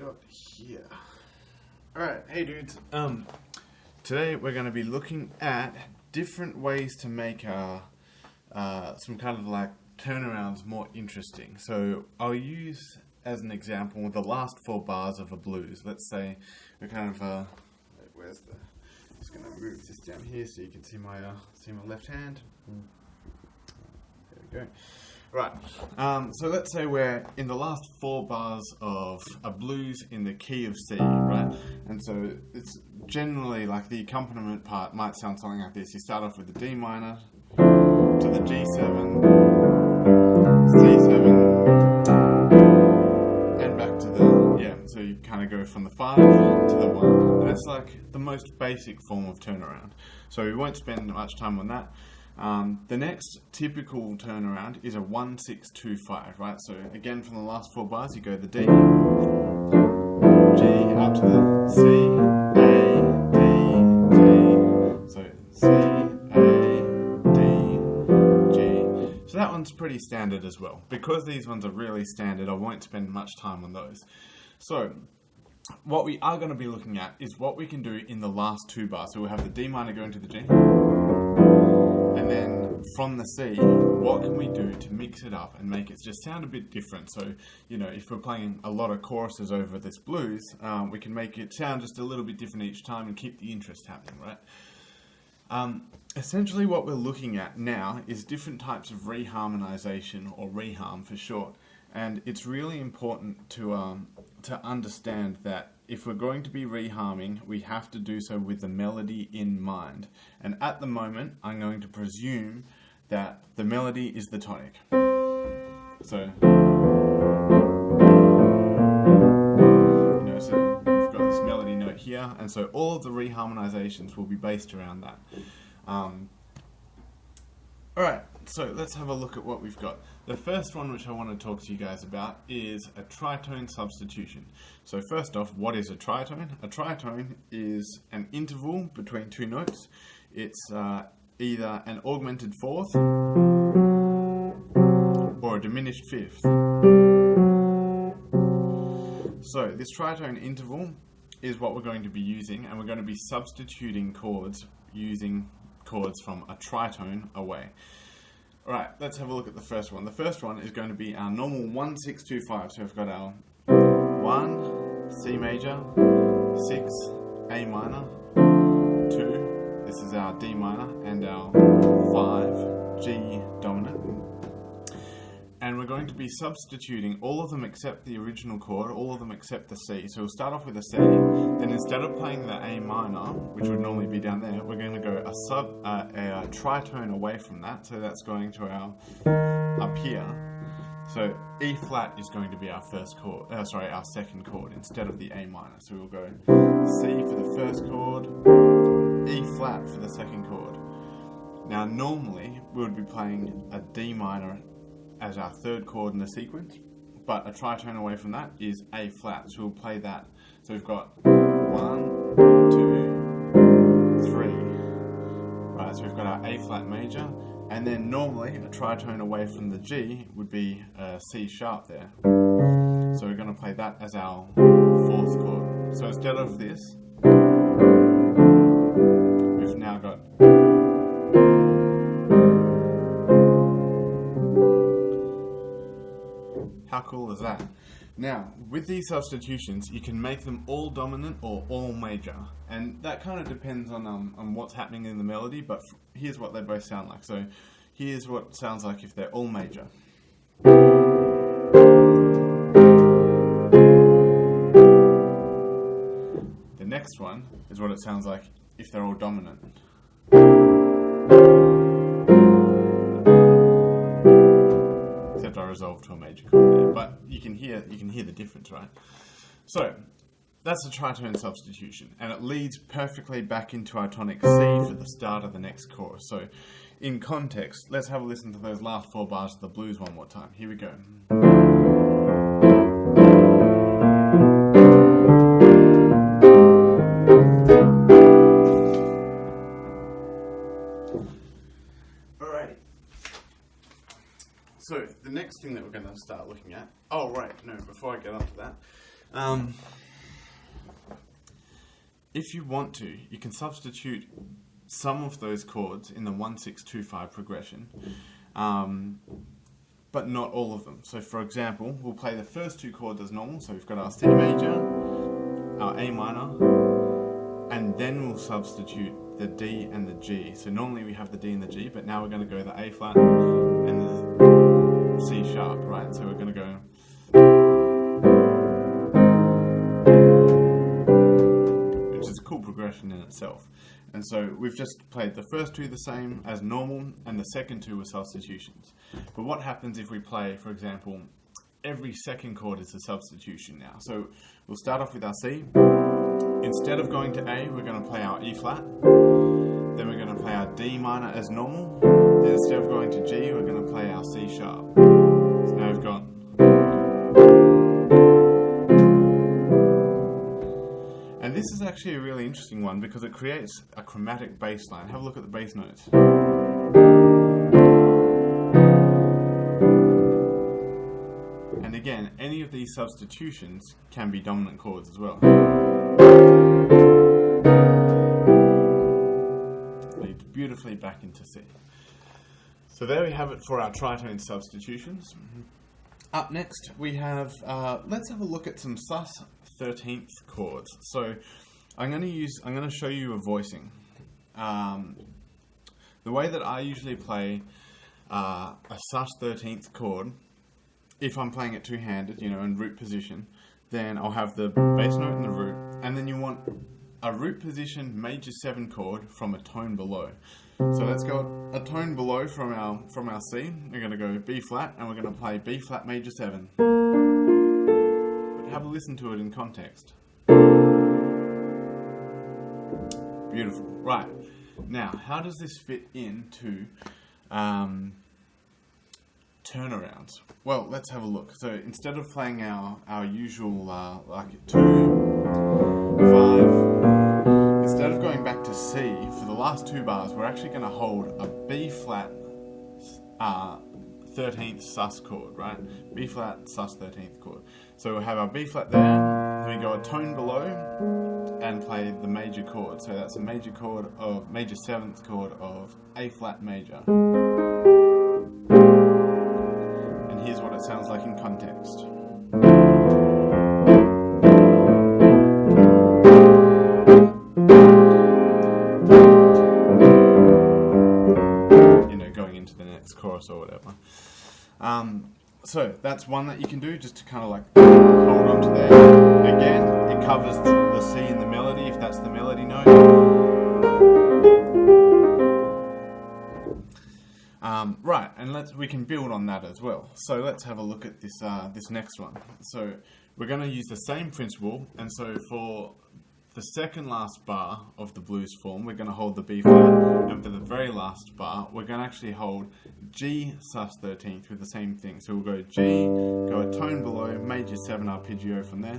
got here? Alright, hey dudes. Today we're going to be looking at different ways to make our some kind of like turnarounds more interesting. So I'll use as an example the last 4 bars of a blues. Let's say we're kind of where's the? Just going to move this down here so you can see my left hand. There we go. Right, so let's say we're in the last 4 bars of a blues in the key of C, right? And so it's generally like the accompaniment part might sound something like this. You start off with the D minor to the G7, C7, and back to the, so you kind of go from the 5 to the 1. And that's like the most basic form of turnaround. So we won't spend much time on that. The next typical turnaround is a 1-6-2-5, right? So again, from the last 4 bars, you go the D, G, up to the C, A, D, G. So C, A, D, G. So that one's pretty standard as well. Because these ones are really standard, I won't spend much time on those. So what we are going to be looking at is what we can do in the last 2 bars. So we'll have the D minor going to the G. And then from the C, what can we do to mix it up and make it just sound a bit different? So, you know, if we're playing a lot of choruses over this blues, we can make it sound just a little bit different each time and keep the interest happening, right? Essentially what we're looking at now is different types of reharmonization, or reharm for short. And it's really important to understand that if we're going to be reharming, we have to do so with the melody in mind. And at the moment, I'm going to presume that the melody is the tonic. So, so we've got this melody note here, and so all of the reharmonizations will be based around that. Alright, so let's have a look at what we've got. The first one which I want to talk to you guys about is a tritone substitution. So first off, what is a tritone? A tritone is an interval between 2 notes. It's either an augmented 4th or a diminished 5th. So this tritone interval is what we're going to be using, and we're going to be substituting chords using chords from a tritone away. Alright, let's have a look at the first one. The first one is going to be our normal 1-6-2-5. So we've got our 1, C major, 6, A minor, 2, this is our D minor, and our 5, G dominant. And we're going to be substituting all of them except the original chord, all of them except the C. So we'll start off with a C, then instead of playing the A minor, which would normally be down there, we're going to go a tritone away from that. So that's going to our up here. So E flat is going to be our first chord, our second chord instead of the A minor. So we'll go C for the first chord, E flat for the second chord. Now normally we would be playing a D minor as our third chord in the sequence, but a tritone away from that is A flat, so we'll play that. So we've got 1, 2, 3. Right, so we've got our A flat major, and then normally a tritone away from the G would be a C sharp there. So we're going to play that as our 4th chord. So instead of this, we've now got how cool is that? Now, with these substitutions, you can make them all dominant or all major, and that kind of depends on what's happening in the melody, but here's what they both sound like. So here's what it sounds like if they're all major. The next one is what it sounds like if they're all dominant. Except I resolved to a major chord there, but you can hear the difference, right? So that's a tritone substitution, and it leads perfectly back into our tonic C for the start of the next chorus. So in context, let's have a listen to those last 4 bars of the blues one more time. Here we go. Alrighty. So the next thing that we're going to start looking at, before I get onto that, If you want to, you can substitute some of those chords in the 1-6-2-5 progression, but not all of them. So for example, we'll play the first two chords as normal. So we've got our C major, our A minor, and then we'll substitute the D and the G. So normally we have the D and the G, but now we're going to go the A flat and the C sharp, right? So we're going to go, which is a cool progression in itself. And so we've just played the first two the same as normal, and the second two were substitutions. But what happens if we play, for example, every second chord is a substitution now? So we'll start off with our C. Instead of going to A, we're going to play our E flat. Then we're going to play our D minor as normal. Then instead of going to G, we're going to play our C sharp. So now we've got. And this is actually a really interesting one because it creates a chromatic bass line. Have a look at the bass notes. And again, any of these substitutions can be dominant chords as well. Leads beautifully back into C. So there we have it for our tritone substitutions. Up next we have, let's have a look at some sus 13th chords. So I'm going to show you a voicing. The way that I usually play a sus 13th chord, if I'm playing it two-handed, in root position, then I'll have the bass note and the root, and then you want a root position major 7 chord from a tone below. So let's go a tone below from our C. We're going to go B flat, and we're going to play B flat major 7. But have a listen to it in context. Beautiful. Right. Now, how does this fit into turnarounds? Well, let's have a look. So instead of playing our usual like 2, 5, instead of going back to C for the last 2 bars, we're actually going to hold a B flat 13th sus chord, right? B flat sus 13th chord. So we'll have our B flat there, then we go a tone below and play the major chord. So that's a major 7th chord of A flat major. And here's what it sounds like in context. Going into the next chorus or whatever. So that's one that you can do just to kind of like hold on to there. Again, it covers the C in the melody if that's the melody note. Right, and we can build on that as well. So let's have a look at this next one. So we're going to use the same principle, and so for the second last bar of the blues form, we're going to hold the B flat, and for the very last bar, we're going to actually hold G sus 13th with the same thing. So we'll go G, go a tone below, major 7 arpeggio from there.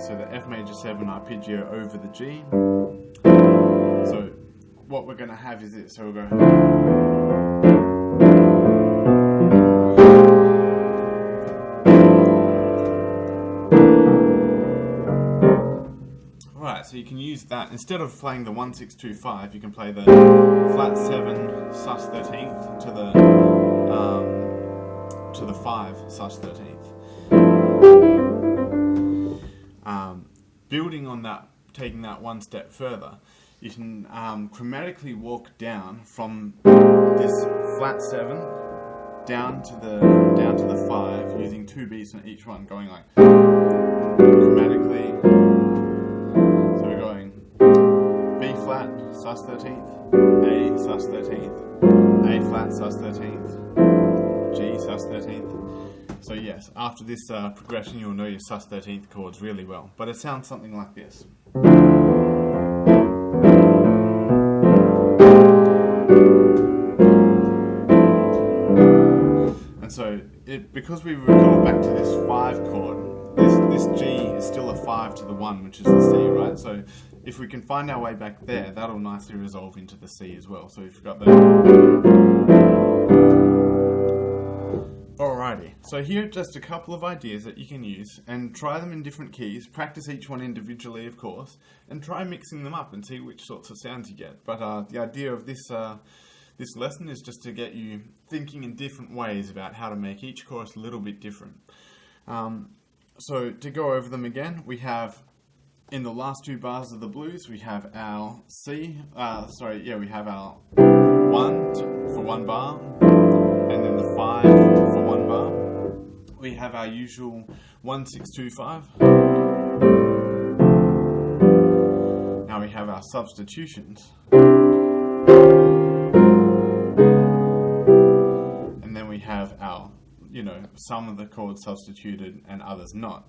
So the F major 7 arpeggio over the G. So what we're going to have is this. So we'll go. So you can use that instead of playing the 1-6-2-5. You can play the flat 7 sus 13th to the 5 sus 13th. Building on that, taking that one step further, you can chromatically walk down from this flat 7 down to the 5 using 2 beats on each one, going like chromatically. Flat sus 13th, A sus 13th, A flat sus 13th, G sus 13th. So yes, after this progression you'll know your sus 13th chords really well, but it sounds something like this. And so because we recall back to this 5 chord, this G is still a 5 to the 1, which is the C, right? So if we can find our way back there, that'll nicely resolve into the C as well. So we've got the. Alrighty. Alrighty, so here are just a couple of ideas that you can use and try them in different keys, practice each one individually of course, and try mixing them up and see which sorts of sounds you get. But the idea of this lesson is just to get you thinking in different ways about how to make each chorus a little bit different. So to go over them again, we have in the last two bars of the blues, we have our we have our 1 for one bar, and then the 5 for one bar. We have our usual 1 6 2 5. Now we have our substitutions. And then we have our, some of the chords substituted and others not.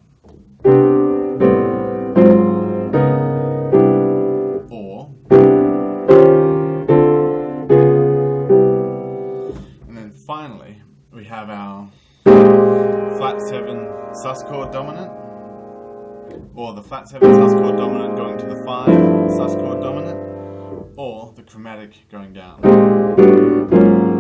Finally, we have our flat 7 sus chord dominant, or the flat 7 sus chord dominant going to the 5 sus chord dominant, or the chromatic going down.